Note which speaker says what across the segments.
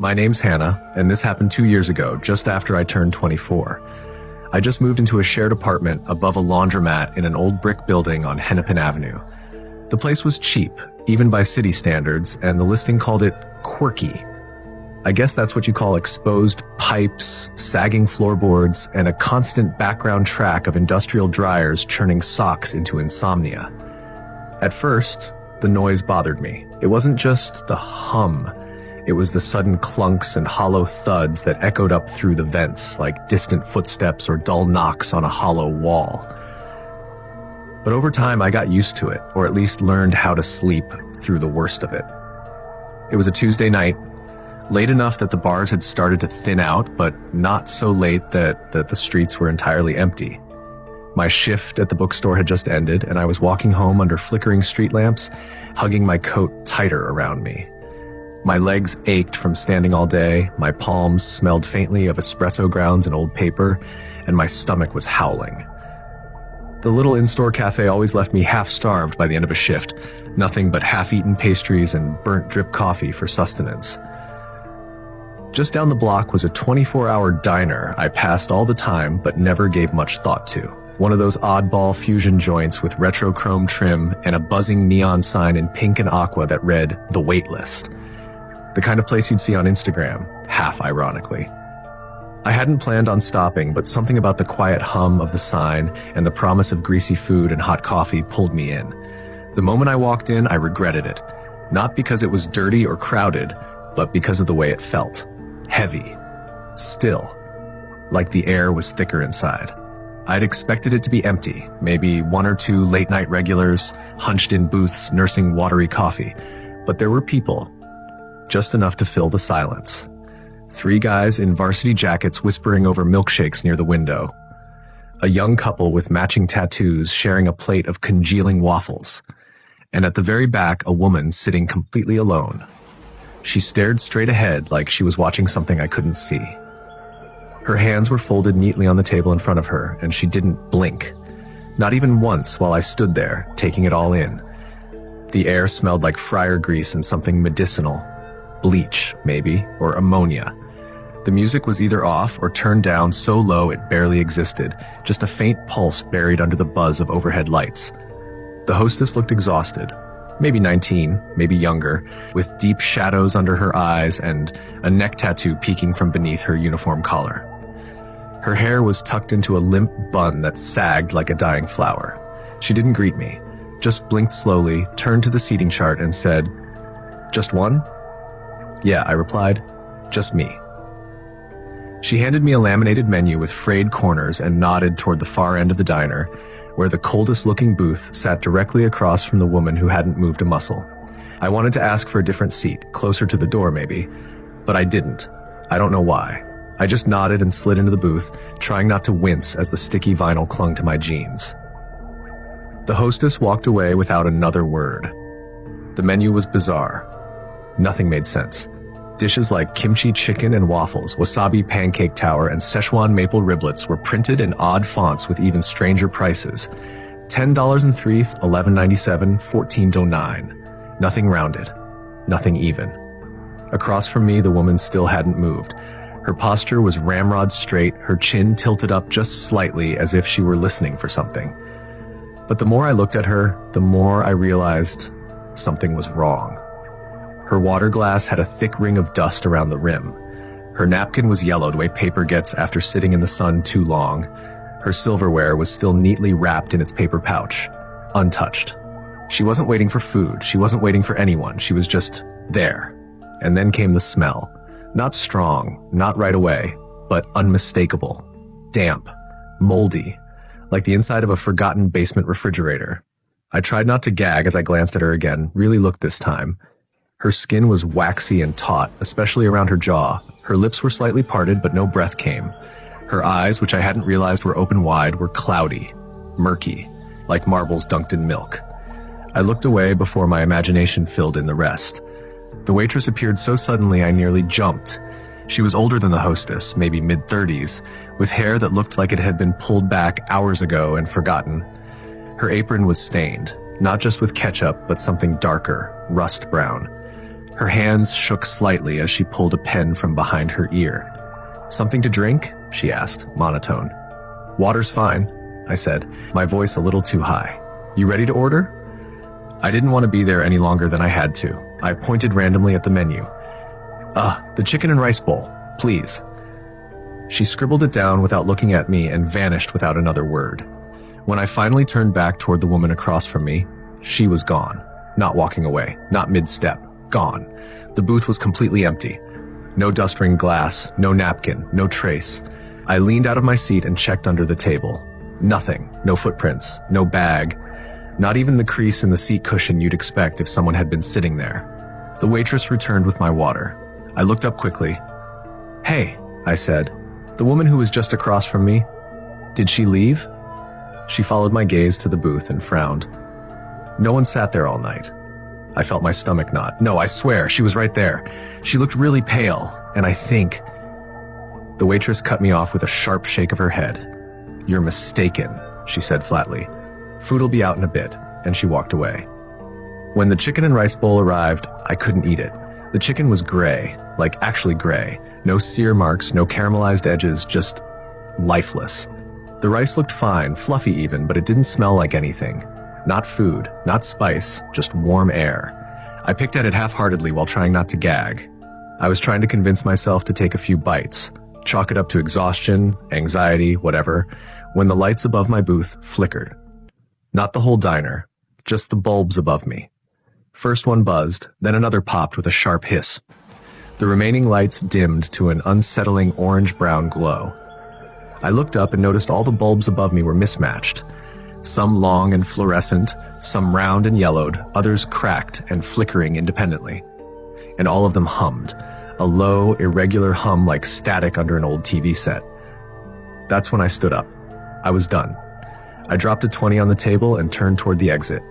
Speaker 1: My name's Hannah, and this happened 2 years ago, just after I turned 24. I just moved into a shared apartment above a laundromat in an old brick building on Hennepin Avenue. The place was cheap, even by city standards, and the listing called it quirky. I guess that's what you call exposed pipes, sagging floorboards, and a constant background track of industrial dryers churning socks into insomnia. At first, the noise bothered me. It wasn't just the hum. It was the sudden clunks and hollow thuds that echoed up through the vents like distant footsteps or dull knocks on a hollow wall. But over time, I got used to it, or at least learned how to sleep through the worst of it. It was a Tuesday night, late enough that the bars had started to thin out, but not so late that the streets were entirely empty. My shift at the bookstore had just ended, and I was walking home under flickering street lamps, hugging my coat tighter around me. My legs ached from standing all day, my palms smelled faintly of espresso grounds and old paper, and my stomach was howling. The little in-store cafe always left me half-starved by the end of a shift, nothing but half-eaten pastries and burnt drip coffee for sustenance. Just down the block was a 24-hour diner I passed all the time but never gave much thought to. One of those oddball fusion joints with retro chrome trim and a buzzing neon sign in pink and aqua that read, "The Waitlist." The kind of place you'd see on Instagram, half ironically. I hadn't planned on stopping, but something about the quiet hum of the sign and the promise of greasy food and hot coffee pulled me in. The moment I walked in, I regretted it. Not because it was dirty or crowded, but because of the way it felt. Heavy. Still. Like the air was thicker inside. I'd expected it to be empty, maybe one or two late-night regulars, hunched in booths nursing watery coffee. But there were people. Just enough to fill the silence. 3 guys in varsity jackets whispering over milkshakes near the window. A young couple with matching tattoos sharing a plate of congealing waffles. And at the very back, a woman sitting completely alone. She stared straight ahead like she was watching something I couldn't see. Her hands were folded neatly on the table in front of her, and she didn't blink. Not even once while I stood there, taking it all in. The air smelled like fryer grease and something medicinal. Bleach, maybe, or ammonia. The music was either off or turned down so low it barely existed, just a faint pulse buried under the buzz of overhead lights. The hostess looked exhausted, maybe 19, maybe younger, with deep shadows under her eyes and a neck tattoo peeking from beneath her uniform collar. Her hair was tucked into a limp bun that sagged like a dying flower. She didn't greet me, just blinked slowly, turned to the seating chart and said, "Just one?" "Yeah," I replied. "Just me." She handed me a laminated menu with frayed corners and nodded toward the far end of the diner, where the coldest-looking booth sat directly across from the woman who hadn't moved a muscle. I wanted to ask for a different seat, closer to the door maybe, but I didn't. I don't know why. I just nodded and slid into the booth, trying not to wince as the sticky vinyl clung to my jeans. The hostess walked away without another word. The menu was bizarre. Nothing made sense. Dishes like kimchi chicken and waffles, wasabi pancake tower, and Szechuan maple riblets were printed in odd fonts with even stranger prices. $10.03, $11.97, $14.09. Nothing rounded. Nothing even. Across from me, the woman still hadn't moved. Her posture was ramrod straight, her chin tilted up just slightly as if she were listening for something. But the more I looked at her, the more I realized something was wrong. Her water glass had a thick ring of dust around the rim. Her napkin was yellow the way paper gets after sitting in the sun too long. Her silverware was still neatly wrapped in its paper pouch, untouched. She wasn't waiting for food. She wasn't waiting for anyone. She was just there. And then came the smell. Not strong, not right away, but unmistakable. Damp, moldy, like the inside of a forgotten basement refrigerator. I tried not to gag as I glanced at her again, really looked this time. Her skin was waxy and taut, especially around her jaw. Her lips were slightly parted, but no breath came. Her eyes, which I hadn't realized were open wide, were cloudy, murky, like marbles dunked in milk. I looked away before my imagination filled in the rest. The waitress appeared so suddenly I nearly jumped. She was older than the hostess, maybe mid-30s, with hair that looked like it had been pulled back hours ago and forgotten. Her apron was stained, not just with ketchup, but something darker, rust brown. Her hands shook slightly as she pulled a pen from behind her ear. "Something to drink?" she asked, monotone. "Water's fine," I said, my voice a little too high. "You ready to order?" I didn't want to be there any longer than I had to. I pointed randomly at the menu. The chicken and rice bowl, please." She scribbled it down without looking at me and vanished without another word. When I finally turned back toward the woman across from me, she was gone. Not walking away, not mid-step, gone. The booth was completely empty. No dust-ringed glass, no napkin, no trace. I leaned out of my seat and checked under the table. Nothing, no footprints, no bag, not even the crease in the seat cushion you'd expect if someone had been sitting there. The waitress returned with my water. I looked up quickly. "Hey," I said, "the woman who was just across from me, did she leave?" She followed my gaze to the booth and frowned. "No one sat there all night." I felt my stomach knot. "No, I swear, she was right there. She looked really pale, and I think..." The waitress cut me off with a sharp shake of her head. "You're mistaken," she said flatly. "Food'll be out in a bit," and she walked away. When the chicken and rice bowl arrived, I couldn't eat it. The chicken was gray, like actually gray. No sear marks, no caramelized edges, just lifeless. The rice looked fine, fluffy even, but it didn't smell like anything. Not food, not spice, just warm air. I picked at it half-heartedly while trying not to gag. I was trying to convince myself to take a few bites, chalk it up to exhaustion, anxiety, whatever, when the lights above my booth flickered. Not the whole diner, just the bulbs above me. First one buzzed, then another popped with a sharp hiss. The remaining lights dimmed to an unsettling orange-brown glow. I looked up and noticed all the bulbs above me were mismatched. Some long and fluorescent, some round and yellowed, others cracked and flickering independently. And all of them hummed, a low, irregular hum like static under an old TV set. That's when I stood up. I was done. I dropped a 20 on the table and turned toward the exit.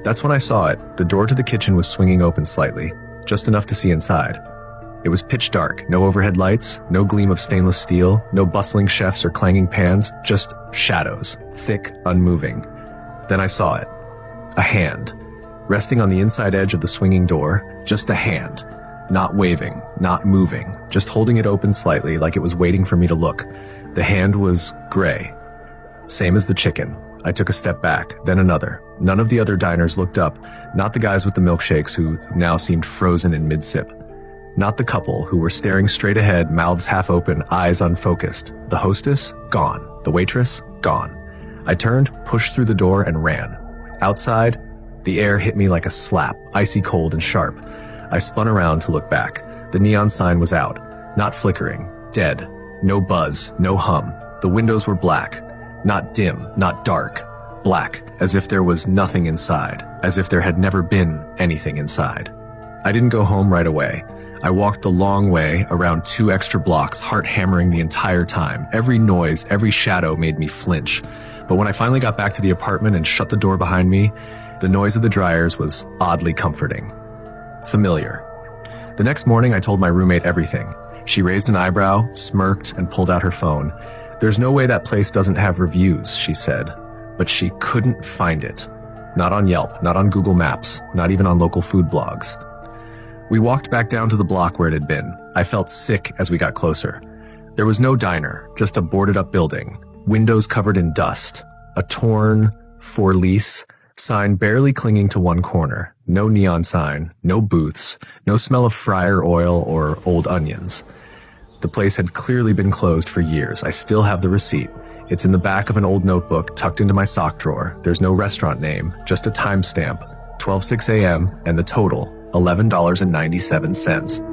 Speaker 1: That's when I saw it. The door to the kitchen was swinging open slightly, just enough to see inside. It was pitch dark, no overhead lights, no gleam of stainless steel, no bustling chefs or clanging pans, just shadows, thick, unmoving. Then I saw it. A hand. Resting on the inside edge of the swinging door, just a hand. Not waving, not moving, just holding it open slightly like it was waiting for me to look. The hand was gray. Same as the chicken. I took a step back, then another. None of the other diners looked up, not the guys with the milkshakes who now seemed frozen in mid-sip. Not the couple who were staring straight ahead, mouths half open, eyes unfocused. The hostess, gone. The waitress, gone. I turned, pushed through the door, and ran. Outside, the air hit me like a slap, icy cold and sharp. I spun around to look back. The neon sign was out, not flickering, dead. No buzz, no hum. The windows were black. Not dim, not dark. Black, as if there was nothing inside, as if there had never been anything inside. I didn't go home right away. I walked the long way, around 2 extra blocks, heart hammering the entire time. Every noise, every shadow made me flinch. But when I finally got back to the apartment and shut the door behind me, the noise of the dryers was oddly comforting. Familiar. The next morning, I told my roommate everything. She raised an eyebrow, smirked, and pulled out her phone. "There's no way that place doesn't have reviews," she said. But she couldn't find it. Not on Yelp, not on Google Maps, not even on local food blogs. We walked back down to the block where it had been. I felt sick as we got closer. There was no diner, just a boarded-up building, windows covered in dust, a torn, "For Lease" sign barely clinging to one corner, no neon sign, no booths, no smell of fryer oil or old onions. The place had clearly been closed for years. I still have the receipt. It's in the back of an old notebook tucked into my sock drawer. There's no restaurant name, just a timestamp, 12:06 a.m., and the total, $11.97.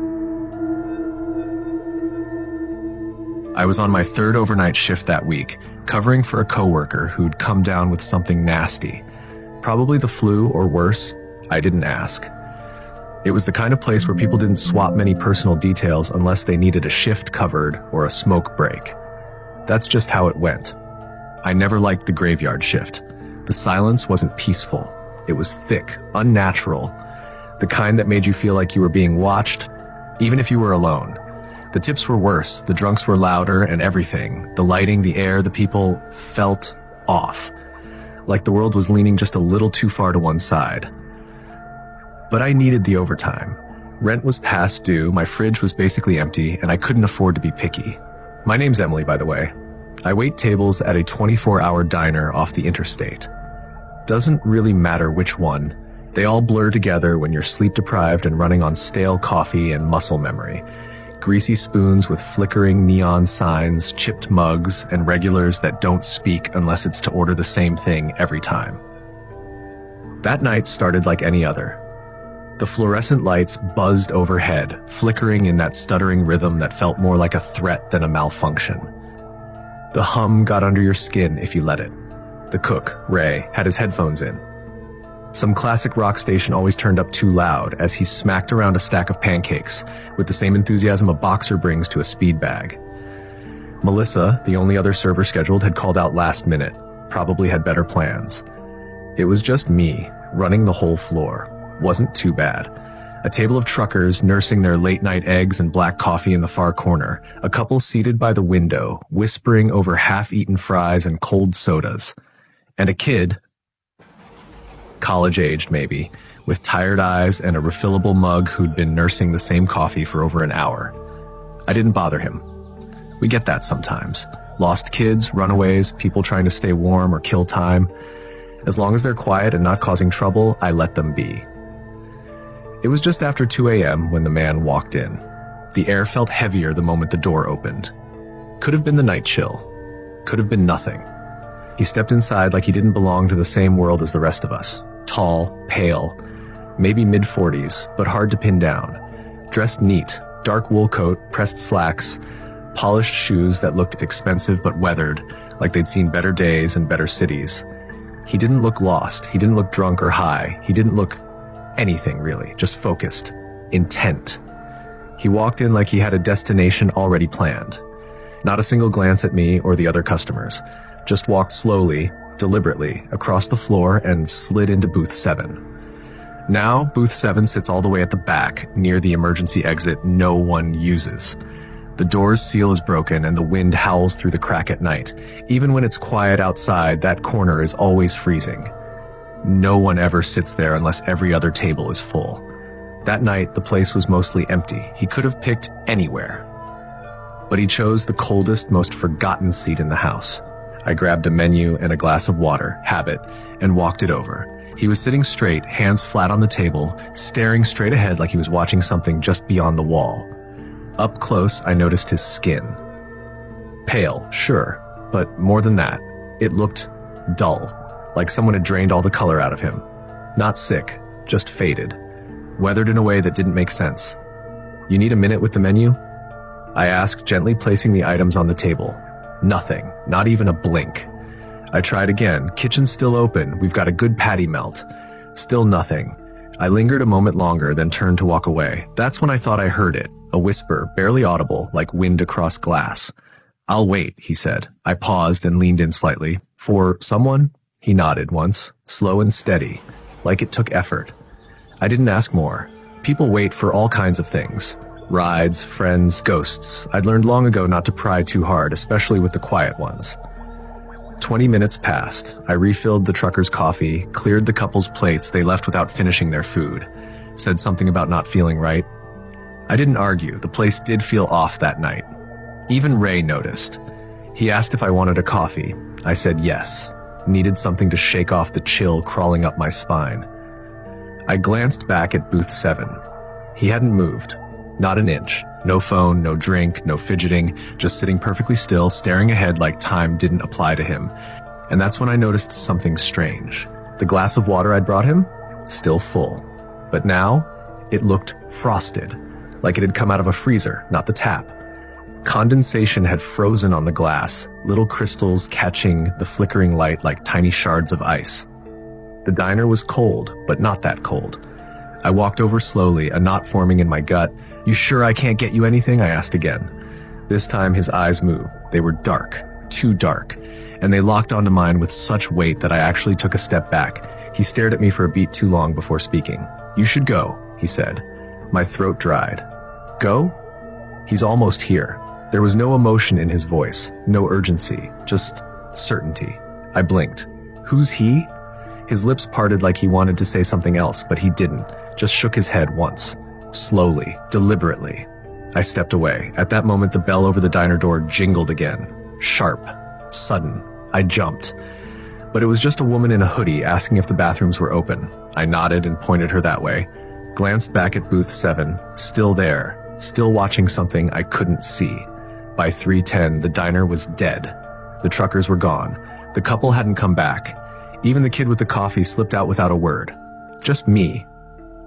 Speaker 1: I was on my 3rd overnight shift that week, covering for a coworker who'd come down with something nasty. Probably the flu or worse. I didn't ask. It was the kind of place where people didn't swap many personal details unless they needed a shift covered or a smoke break. That's just how it went. I never liked the graveyard shift. The silence wasn't peaceful. It was thick, unnatural, the kind that made you feel like you were being watched, even if you were alone. The tips were worse, the drunks were louder, and everything. The lighting, the air, the people felt off. Like the world was leaning just a little too far to one side. But I needed the overtime. Rent was past due, my fridge was basically empty, and I couldn't afford to be picky. My name's Emily, by the way. I wait tables at a 24-hour diner off the interstate. Doesn't really matter which one. They all blur together when you're sleep-deprived and running on stale coffee and muscle memory. Greasy spoons with flickering neon signs, chipped mugs, and regulars that don't speak unless it's to order the same thing every time. That night started like any other. The fluorescent lights buzzed overhead, flickering in that stuttering rhythm that felt more like a threat than a malfunction. The hum got under your skin if you let it. The cook, Ray, had his headphones in. Some classic rock station always turned up too loud as he smacked around a stack of pancakes with the same enthusiasm a boxer brings to a speed bag. Melissa, the only other server scheduled, had called out last minute, probably had better plans. It was just me, running the whole floor. Wasn't too bad. A table of truckers nursing their late-night eggs and black coffee in the far corner, a couple seated by the window, whispering over half-eaten fries and cold sodas, and a kid, college-aged maybe, with tired eyes and a refillable mug who'd been nursing the same coffee for over an hour. I didn't bother him. We get that sometimes. Lost kids, runaways, people trying to stay warm or kill time. As long as they're quiet and not causing trouble, I let them be. It was just after 2 a.m. when the man walked in. The air felt heavier the moment the door opened. Could have been the night chill. Could have been nothing. He stepped inside like he didn't belong to the same world as the rest of us. Tall, pale, maybe mid-40s, but hard to pin down. Dressed neat, dark wool coat, pressed slacks, polished shoes that looked expensive but weathered, like they'd seen better days and better cities. He didn't look lost. He didn't look drunk or high. He didn't look anything really, just focused, intent. He walked in like he had a destination already planned. Not a single glance at me or the other customers. Just walked slowly, deliberately, across the floor and slid into booth 7. Now, booth 7 sits all the way at the back, near the emergency exit no one uses. The door's seal is broken and the wind howls through the crack at night. Even when it's quiet outside, that corner is always freezing. No one ever sits there unless every other table is full. That night, the place was mostly empty. He could have picked anywhere. But he chose the coldest, most forgotten seat in the house. I grabbed a menu and a glass of water, habit, and walked it over. He was sitting straight, hands flat on the table, staring straight ahead like he was watching something just beyond the wall. Up close, I noticed his skin. Pale, sure, but more than that, it looked dull. Like someone had drained all the color out of him. Not sick, just faded. Weathered in a way that didn't make sense. "You need a minute with the menu?" I asked, gently placing the items on the table. Nothing, not even a blink. I tried again. "Kitchen's still open. We've got a good patty melt." Still nothing. I lingered a moment longer, then turned to walk away. That's when I thought I heard it. A whisper, barely audible, like wind across glass. "I'll wait," he said. I paused and leaned in slightly. "For someone?" He nodded once, slow and steady, like it took effort. I didn't ask more. People wait for all kinds of things. Rides, friends, ghosts. I'd learned long ago not to pry too hard, especially with the quiet ones. 20 minutes passed. I refilled the trucker's coffee, cleared the couple's plates they left without finishing their food. Said something about not feeling right. I didn't argue. The place did feel off that night. Even Ray noticed. He asked if I wanted a coffee. I said yes. Needed something to shake off the chill crawling up my spine. I glanced back at booth 7. He hadn't moved. Not an inch. No phone, no drink, no fidgeting, just sitting perfectly still, staring ahead like time didn't apply to him. And that's when I noticed something strange. The glass of water I'd brought him? Still full. But now, it looked frosted, like it had come out of a freezer, not the tap. Condensation had frozen on the glass, little crystals catching the flickering light like tiny shards of ice. The diner was cold, but not that cold. I walked over slowly, a knot forming in my gut. "You sure I can't get you anything?" I asked again. This time his eyes moved. They were dark, too dark, and they locked onto mine with such weight that I actually took a step back. He stared at me for a beat too long before speaking. "You should go," he said. My throat dried. "Go?" "He's almost here." There was no emotion in his voice, no urgency, just certainty. I blinked. "Who's he?" His lips parted like he wanted to say something else, but he didn't, just shook his head once. Slowly, deliberately. I stepped away. At that moment, the bell over the diner door jingled again. Sharp. Sudden. I jumped. But it was just a woman in a hoodie asking if the bathrooms were open. I nodded and pointed her that way. Glanced back at booth 7, still there, still watching something I couldn't see. By 3:10, the diner was dead. The truckers were gone. The couple hadn't come back. Even the kid with the coffee slipped out without a word. Just me,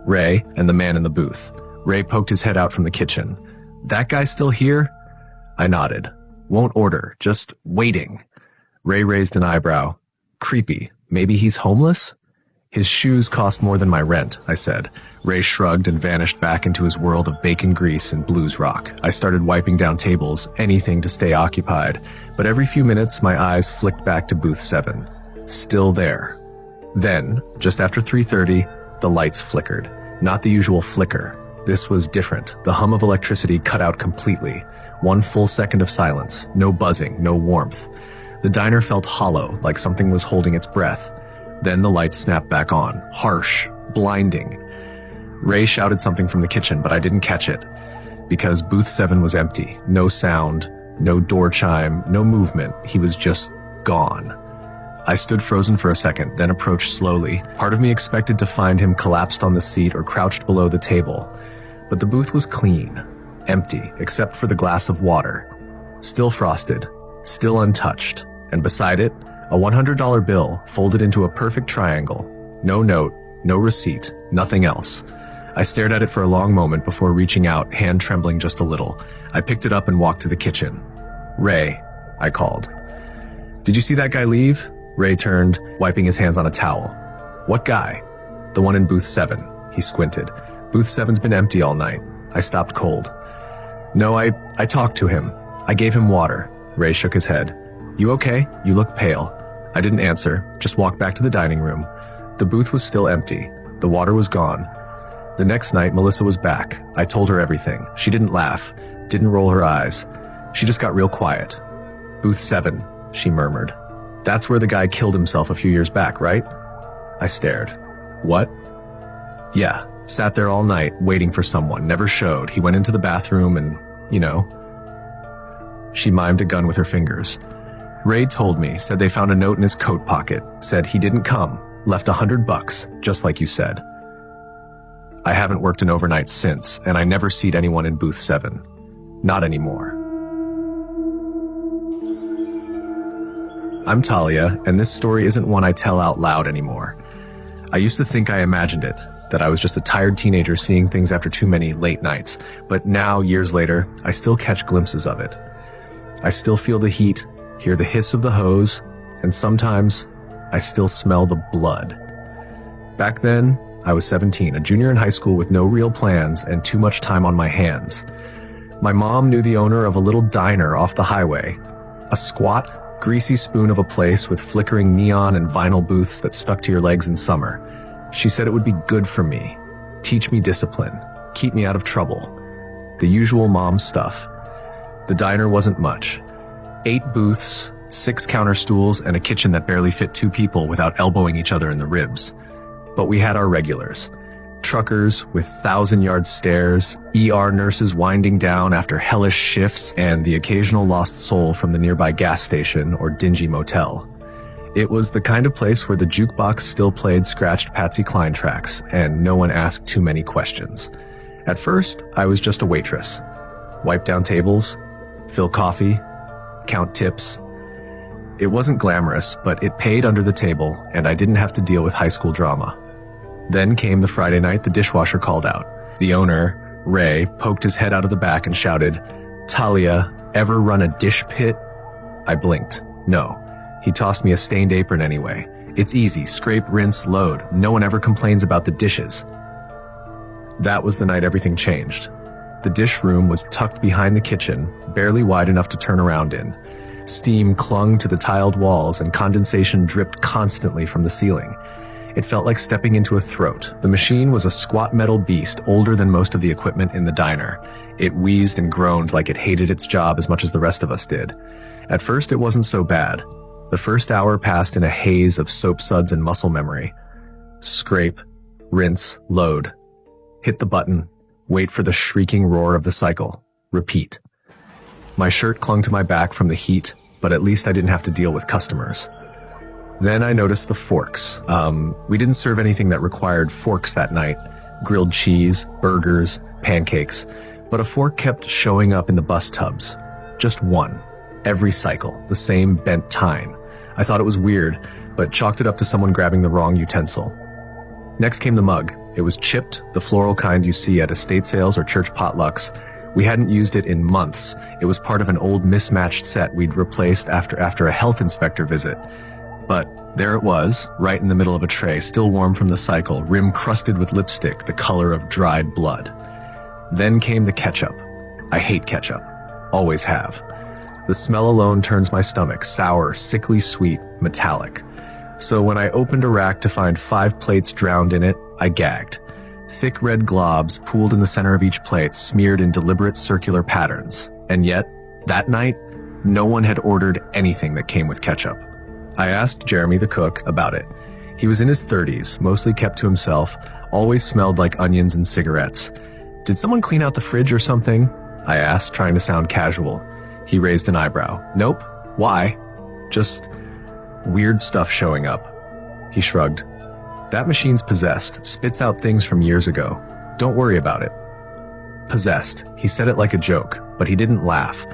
Speaker 1: Ray, and the man in the booth. Ray poked his head out from the kitchen. "That guy still here?" I nodded. "Won't order, just waiting." Ray raised an eyebrow. "Creepy. Maybe he's homeless?" "His shoes cost more than my rent," I said. Ray shrugged and vanished back into his world of bacon grease and blues rock. I started wiping down tables, anything to stay occupied. But every few minutes, my eyes flicked back to booth 7. Still there. Then, just after 3:30, the lights flickered. Not the usual flicker. This was different. The hum of electricity cut out completely. 1 full second of silence. No buzzing, no warmth. The diner felt hollow, like something was holding its breath. Then the lights snapped back on. Harsh. Blinding. Ray shouted something from the kitchen, but I didn't catch it. Because booth 7 was empty. No sound, no door chime, no movement. He was just gone. I stood frozen for a second, then approached slowly. Part of me expected to find him collapsed on the seat or crouched below the table. But the booth was clean. Empty, except for the glass of water. Still frosted. Still untouched. And beside it, a $100 bill folded into a perfect triangle. No note, no receipt, nothing else. I stared at it for a long moment before reaching out, hand trembling just a little. I picked it up and walked to the kitchen. "Ray," I called. "Did you see that guy leave?" Ray turned, wiping his hands on a towel. "What guy?" "The one in booth 7. He squinted. "Booth 7's been empty all night." I stopped cold. "No, I talked to him. I gave him water." Ray shook his head. "You okay? You look pale." I didn't answer, just walked back to the dining room. The booth was still empty. The water was gone. The next night, Melissa was back. I told her everything. She didn't laugh, didn't roll her eyes. She just got real quiet. "Booth 7, she murmured. "That's where the guy killed himself a few years back, right?" I stared. "What?" "Yeah, sat there all night, waiting for someone, never showed. He went into the bathroom and, you know." She mimed a gun with her fingers. "Ray told me, said they found a note in his coat pocket, said he didn't come, left $100, just like you said." I haven't worked an overnight since, and I never seed anyone in booth 7. Not anymore. I'm Talia, and this story isn't one I tell out loud anymore. I used to think I imagined it, that I was just a tired teenager seeing things after too many late nights, but now, years later, I still catch glimpses of it. I still feel the heat, hear the hiss of the hose, and sometimes I still smell the blood. Back then, I was 17, a junior in high school with no real plans and too much time on my hands. My mom knew the owner of a little diner off the highway, a squat, greasy spoon of a place with flickering neon and vinyl booths that stuck to your legs in summer. She said it would be good for me, teach me discipline, keep me out of trouble. The usual mom stuff. The diner wasn't much. 8 booths, 6 counter stools, and a kitchen that barely fit 2 people without elbowing each other in the ribs. But we had our regulars. Truckers with 1,000-yard stares, ER nurses winding down after hellish shifts, and the occasional lost soul from the nearby gas station or dingy motel. It was the kind of place where the jukebox still played scratched Patsy Cline tracks, and no one asked too many questions. At first, I was just a waitress. Wipe down tables, fill coffee, count tips. It wasn't glamorous, but it paid under the table, and I didn't have to deal with high school drama. Then came the Friday night the dishwasher called out. The owner, Ray, poked his head out of the back and shouted, "Talia, ever run a dish pit?" I blinked. No. He tossed me a stained apron anyway. It's easy, scrape, rinse, load. No one ever complains about the dishes. That was the night everything changed. The dish room was tucked behind the kitchen, barely wide enough to turn around in. Steam clung to the tiled walls and condensation dripped constantly from the ceiling. It felt like stepping into a throat. The machine was a squat metal beast older than most of the equipment in the diner. It wheezed and groaned like it hated its job as much as the rest of us did. At first, it wasn't so bad. The first hour passed in a haze of soap suds and muscle memory. Scrape, rinse, load. Hit the button, Wait for the shrieking roar of the cycle. Repeat. My shirt clung to my back from the heat, but at least I didn't have to deal with customers. Then I noticed the forks. We didn't serve anything that required forks that night. Grilled cheese, burgers, pancakes. But a fork kept showing up in the bus tubs. Just one. Every cycle. The same bent tine. I thought it was weird, but chalked it up to someone grabbing the wrong utensil. Next came the mug. It was chipped, the floral kind you see at estate sales or church potlucks. We hadn't used it in months. It was part of an old mismatched set we'd replaced after a health inspector visit. But there it was, right in the middle of a tray, still warm from the cycle, rim crusted with lipstick, the color of dried blood. Then came the ketchup. I hate ketchup. Always have. The smell alone turns my stomach, sour, sickly sweet, metallic. So when I opened a rack to find 5 plates drowned in it, I gagged. Thick red globs pooled in the center of each plate, smeared in deliberate circular patterns. And yet, that night, no one had ordered anything that came with ketchup. I asked Jeremy, the cook, about it. He was in his 30s, mostly kept to himself, always smelled like onions and cigarettes. Did someone clean out the fridge or something? I asked, trying to sound casual. He raised an eyebrow. Nope. Why? Just weird stuff showing up. He shrugged. That machine's possessed, spits out things from years ago. Don't worry about it. Possessed. He said it like a joke, but he didn't laugh.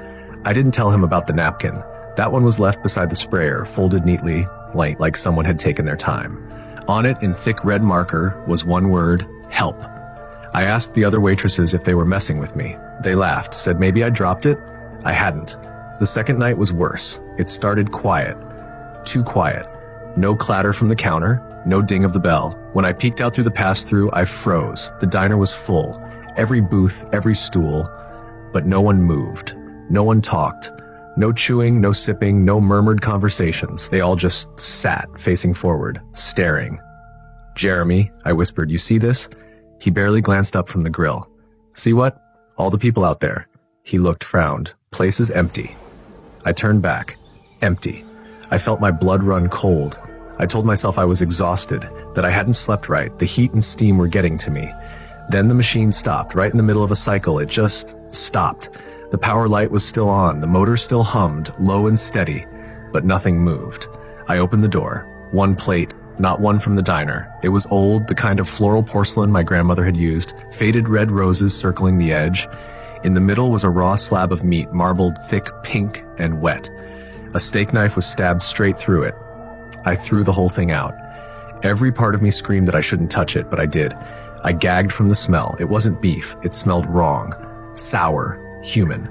Speaker 1: I didn't tell him about the napkin. That one was left beside the sprayer, folded neatly, like someone had taken their time. On it, in thick red marker, was one word, help. I asked the other waitresses if they were messing with me. They laughed, said maybe I dropped it. I hadn't. The second night was worse. It started quiet. Too quiet. No clatter from the counter, no ding of the bell. When I peeked out through the pass-through, I froze. The diner was full. Every booth, every stool. But no one moved. No one talked. No chewing, no sipping, no murmured conversations. They all just sat, facing forward, staring. Jeremy, I whispered, you see this? He barely glanced up from the grill. See what? All the people out there. He looked, frowned. Place is empty. I turned back. Empty. I felt my blood run cold. I told myself I was exhausted, that I hadn't slept right, the heat and steam were getting to me. Then the machine stopped, right in the middle of a cycle. It just stopped. The power light was still on, the motor still hummed, low and steady, but nothing moved. I opened the door. One plate, not one from the diner. It was old, the kind of floral porcelain my grandmother had used, faded red roses circling the edge. In the middle was a raw slab of meat, marbled thick, pink, and wet. A steak knife was stabbed straight through it. I threw the whole thing out. Every part of me screamed that I shouldn't touch it, but I did. I gagged from the smell. It wasn't beef. It smelled wrong. Sour. Human.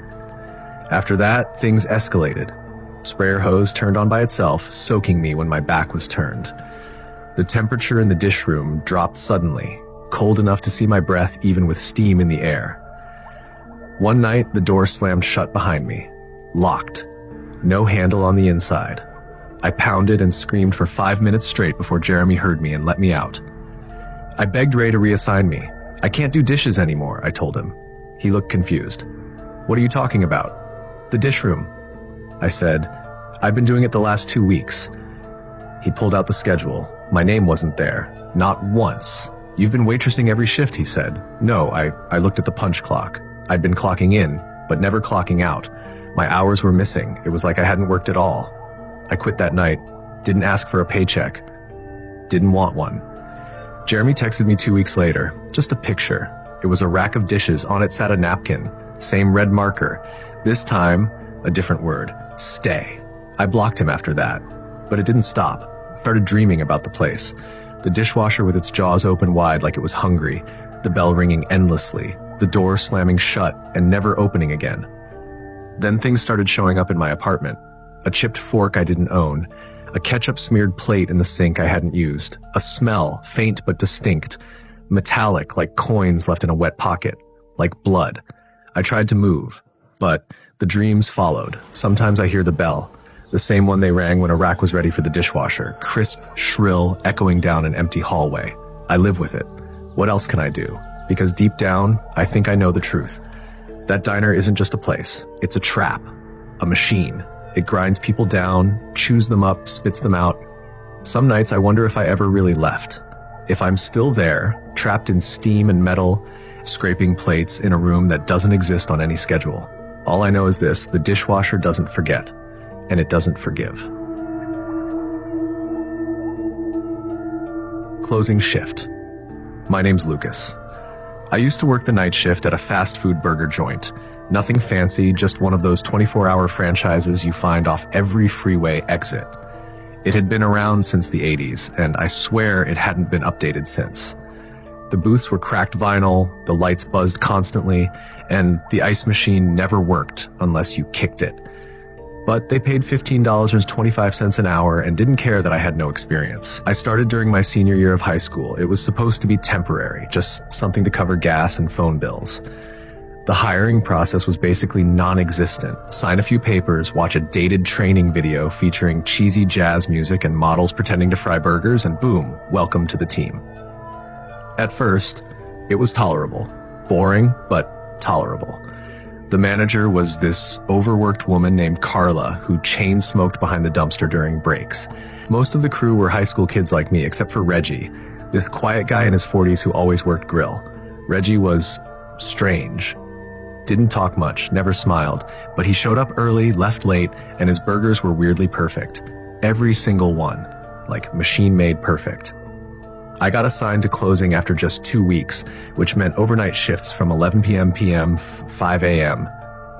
Speaker 1: After that, things escalated. Sprayer hose turned on by itself, soaking me when my back was turned. The temperature in the dish room dropped suddenly, cold enough to see my breath even with steam in the air. One night, the door slammed shut behind me. Locked. No handle on the inside. I pounded and screamed for 5 minutes straight before Jeremy heard me and let me out. I begged Ray to reassign me. I can't do dishes anymore, I told him. He looked confused. What are you talking about? The dish room. I said, I've been doing it the last 2 weeks. He pulled out the schedule. My name wasn't there. Not once. You've been waitressing every shift, he said. No, I looked at the punch clock. I'd been clocking in, but never clocking out. My hours were missing. It was like I hadn't worked at all. I quit that night. Didn't ask for a paycheck. Didn't want one. Jeremy texted me 2 weeks later. Just a picture. It was a rack of dishes. On it sat a napkin. Same red marker. This time, a different word. Stay. I blocked him after that. But it didn't stop. Started dreaming about the place. The dishwasher with its jaws open wide like it was hungry. The bell ringing endlessly. The door slamming shut and never opening again. Then things started showing up in my apartment. A chipped fork I didn't own. A ketchup-smeared plate in the sink I hadn't used. A smell, faint but distinct. Metallic, like coins left in a wet pocket. Like blood. I tried to move, but the dreams followed. Sometimes I hear the bell, the same one they rang when a rack was ready for the dishwasher, crisp, shrill, echoing down an empty hallway. I live with it. What else can I do? Because deep down, I think I know the truth. That diner isn't just a place. It's a trap. A machine. It grinds people down, chews them up, spits them out. Some nights I wonder if I ever really left. If I'm still there, trapped in steam and metal, scraping plates in a room that doesn't exist on any schedule. All I know is this: the dishwasher doesn't forget, and it doesn't forgive. Closing shift. My name's Lucas. I used to work the night shift at a fast food burger joint. Nothing fancy, just one of those 24-hour franchises you find off every freeway exit. It had been around since the 80s, and I swear it hadn't been updated since. The booths were cracked vinyl, the lights buzzed constantly, and the ice machine never worked unless you kicked it. But they paid $15.25 an hour and didn't care that I had no experience. I started during my senior year of high school. It was supposed to be temporary, just something to cover gas and phone bills. The hiring process was basically non-existent. Sign a few papers, watch a dated training video featuring cheesy jazz music and models pretending to fry burgers, and boom, welcome to the team. At first, it was tolerable. Boring, but tolerable. The manager was this overworked woman named Carla who chain smoked behind the dumpster during breaks. Most of the crew were high school kids like me, except for Reggie, this quiet guy in his 40s who always worked grill. Reggie was strange. Didn't talk much, never smiled, but he showed up early, left late, and his burgers were weirdly perfect. Every single one. Like machine-made perfect. I got assigned to closing after just 2 weeks, which meant overnight shifts from 11 p.m., 5 a.m.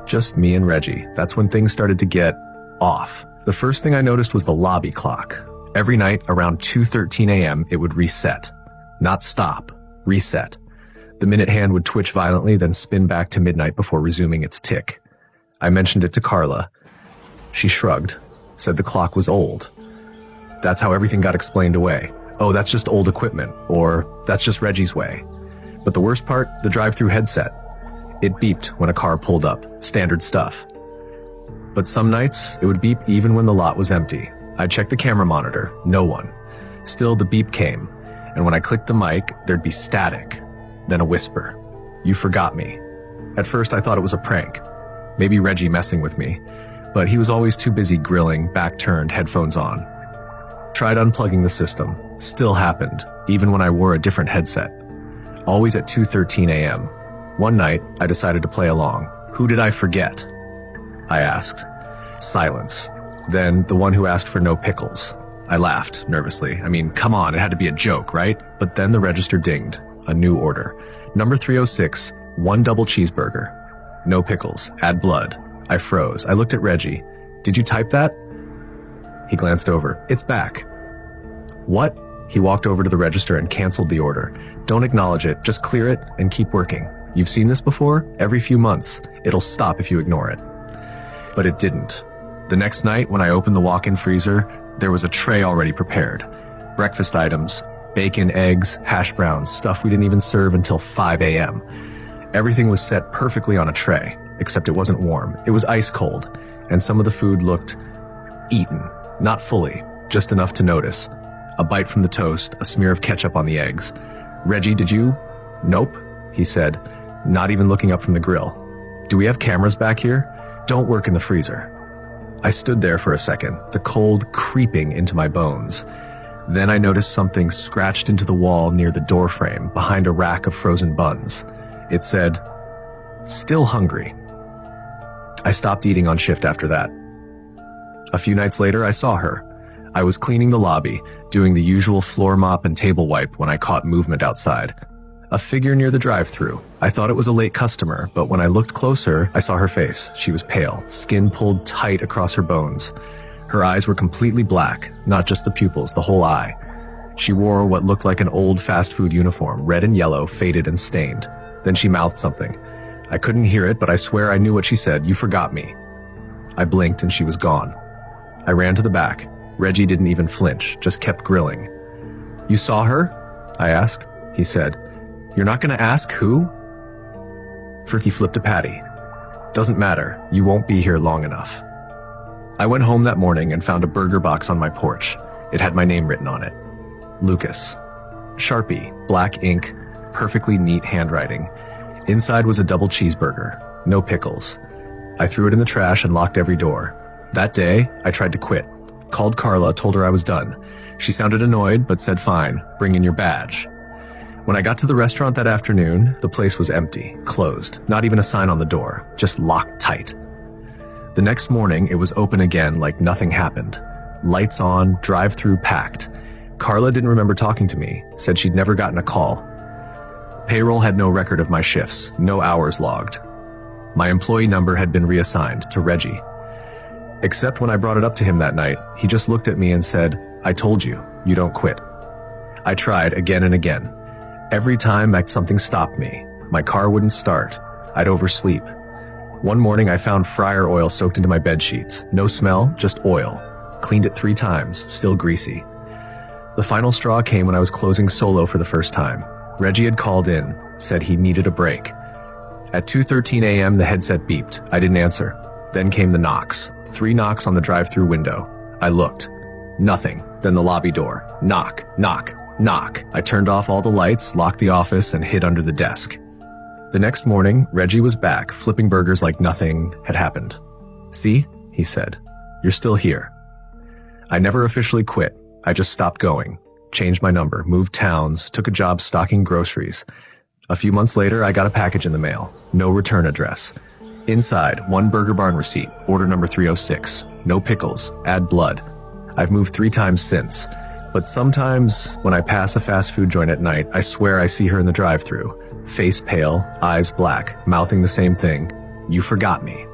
Speaker 1: Just me and Reggie. That's when things started to get off. The first thing I noticed was the lobby clock. Every night around 2:13 a.m. it would reset. Not stop, reset. The minute hand would twitch violently, then spin back to midnight before resuming its tick. I mentioned it to Carla. She shrugged, said the clock was old. That's how everything got explained away. Oh, that's just old equipment, or that's just Reggie's way. But the worst part, the drive-through headset. It beeped when a car pulled up, standard stuff. But some nights, it would beep even when the lot was empty. I'd check the camera monitor, no one. Still, the beep came, and when I clicked the mic, there'd be static. Then a whisper. You forgot me. At first, I thought it was a prank. Maybe Reggie messing with me. But he was always too busy grilling, back turned, headphones on. Tried unplugging the system. Still happened, even when I wore a different headset. Always at 2:13 a.m. One night, I decided to play along. Who did I forget? I asked. Silence. Then the one who asked for no pickles. I laughed, nervously. I mean, come on, it had to be a joke, right? But then the register dinged. A new order. Number 306, 1 double cheeseburger. No pickles, add blood. I froze. I looked at Reggie. Did you type that? He glanced over. It's back. What? He walked over to the register and canceled the order. Don't acknowledge it, just clear it and keep working. You've seen this before? Every few months. It'll stop if you ignore it. But it didn't. The next night, when I opened the walk-in freezer, there was a tray already prepared. Breakfast items, bacon, eggs, hash browns, stuff we didn't even serve until 5 a.m. Everything was set perfectly on a tray, except it wasn't warm. It was ice cold, and some of the food looked eaten. Not fully, just enough to notice. A bite from the toast, a smear of ketchup on the eggs. Reggie, did you? Nope, he said, not even looking up from the grill. Do we have cameras back here? Don't work in the freezer. I stood there for a second, the cold creeping into my bones. Then I noticed something scratched into the wall near the doorframe, behind a rack of frozen buns. It said, "Still hungry." I stopped eating on shift after that. A few nights later, I saw her. I was cleaning the lobby, doing the usual floor mop and table wipe when I caught movement outside. A figure near the drive-thru. I thought it was a late customer, but when I looked closer, I saw her face. She was pale, skin pulled tight across her bones. Her eyes were completely black, not just the pupils, the whole eye. She wore what looked like an old fast food uniform, red and yellow, faded and stained. Then she mouthed something. I couldn't hear it, but I swear I knew what she said. You forgot me. I blinked and she was gone. I ran to the back. Reggie didn't even flinch, just kept grilling. You saw her? I asked. He said, You're not going to ask who? He flipped a patty. Doesn't matter. You won't be here long enough. I went home that morning and found a burger box on my porch. It had my name written on it. Lucas. Sharpie, black ink, perfectly neat handwriting. Inside was a double cheeseburger, no pickles. I threw it in the trash and locked every door. That day, I tried to quit. Called Carla, told her I was done. She sounded annoyed, but said fine, bring in your badge. When I got to the restaurant that afternoon, the place was empty, closed, not even a sign on the door, just locked tight. The next morning, it was open again like nothing happened. Lights on, drive-through packed. Carla didn't remember talking to me, said she'd never gotten a call. Payroll had no record of my shifts, no hours logged. My employee number had been reassigned to Reggie. Except when I brought it up to him that night, he just looked at me and said, "I told you, you don't quit." I tried again and again. Every time something stopped me. My car wouldn't start. I'd oversleep. One morning I found fryer oil soaked into my bed sheets. No smell, just oil. Cleaned it 3 times, still greasy. The final straw came when I was closing solo for the first time. Reggie had called in, said he needed a break. At 2:13 a.m. the headset beeped. I didn't answer. Then came the knocks. 3 knocks on the drive-through window. I looked. Nothing. Then the lobby door. Knock, knock, knock. I turned off all the lights, locked the office, and hid under the desk. The next morning, Reggie was back, flipping burgers like nothing had happened. "See?" he said. "You're still here." I never officially quit. I just stopped going. Changed my number, moved towns, took a job stocking groceries. A few months later, I got a package in the mail. No return address. Inside, 1 Burger Barn receipt, order number 306. No pickles, add blood. I've moved 3 times since. But sometimes, when I pass a fast food joint at night, I swear I see her in the drive-thru. Face pale, eyes black, mouthing the same thing. "You forgot me."